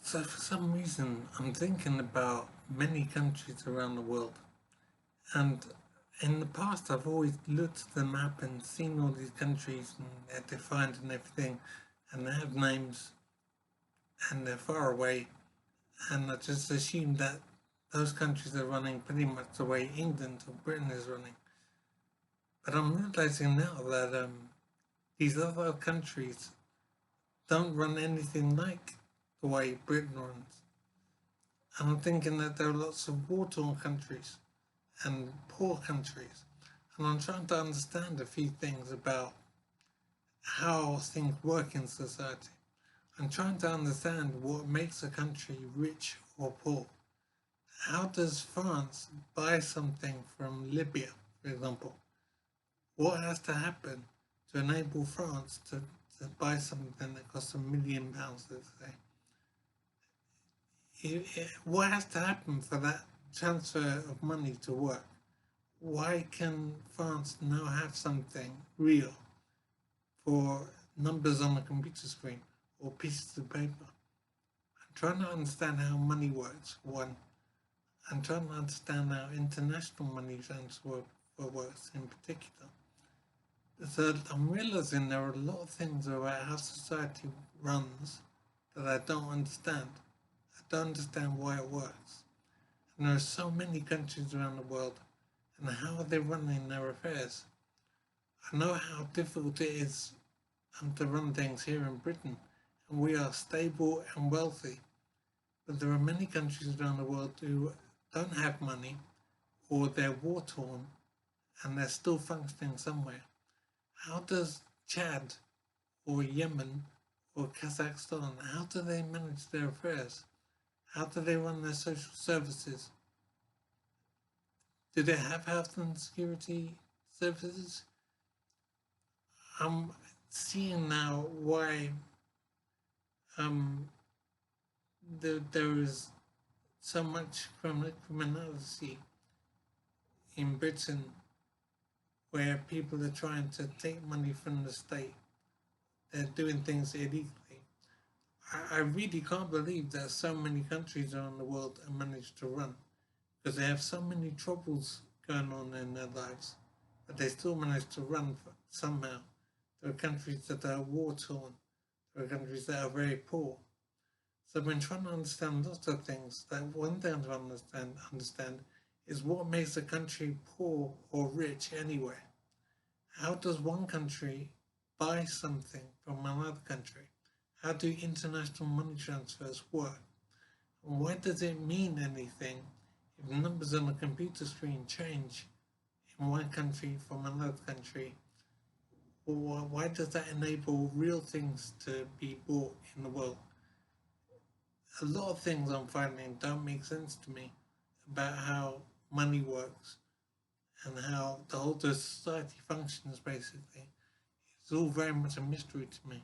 So for some reason, I'm thinking about many countries around the world, and in the past, I've always looked at the map and seen all these countries and they're defined and everything, and they have names and they're far away, and I just assumed that those countries are running pretty much the way England or Britain is running. But I'm realizing now that these other countries don't run anything like the way Britain runs. And I'm thinking that there are lots of war-torn countries and poor countries. And I'm trying to understand a few things about how things work in society. I'm trying to understand what makes a country rich or poor. How does France buy something from Libya, for example? What has to happen to enable France to buy something that costs £1 million, let's say? What has to happen for that transfer of money to work? Why can France now have something real for numbers on a computer screen or pieces of paper? I'm trying to understand how money works, one. I'm trying to understand how international money transfer works in particular. So I'm realizing there are a lot of things about how society runs that I don't understand. I don't understand why it works. And there are so many countries around the world, and how are they running their affairs? I know how difficult it is to run things here in Britain, and we are stable and wealthy. But there are many countries around the world who don't have money, or they're war torn, and they're still functioning somewhere. How does Chad or Yemen or Kazakhstan, how do they manage their affairs? How do they run their social services? Do they have health and security services? I'm seeing now why um, there is so much criminality in Britain where people are trying to take money from the state. They're doing things illegally. I really can't believe that so many countries around the world are managed to run because they have so many troubles going on in their lives, but they still manage to run somehow. There are countries that are war torn. There are countries that are very poor. So I've been trying to understand lots of things. That one thing to understand is what makes a country poor or rich anyway. How does one country buy something from another country? How do international money transfers work? And why does it mean anything if numbers on a computer screen change in one country from another country? Or why does that enable real things to be bought in the world? A lot of things I'm finding don't make sense to me about how money works and how the whole society functions, basically. It's all very much a mystery to me.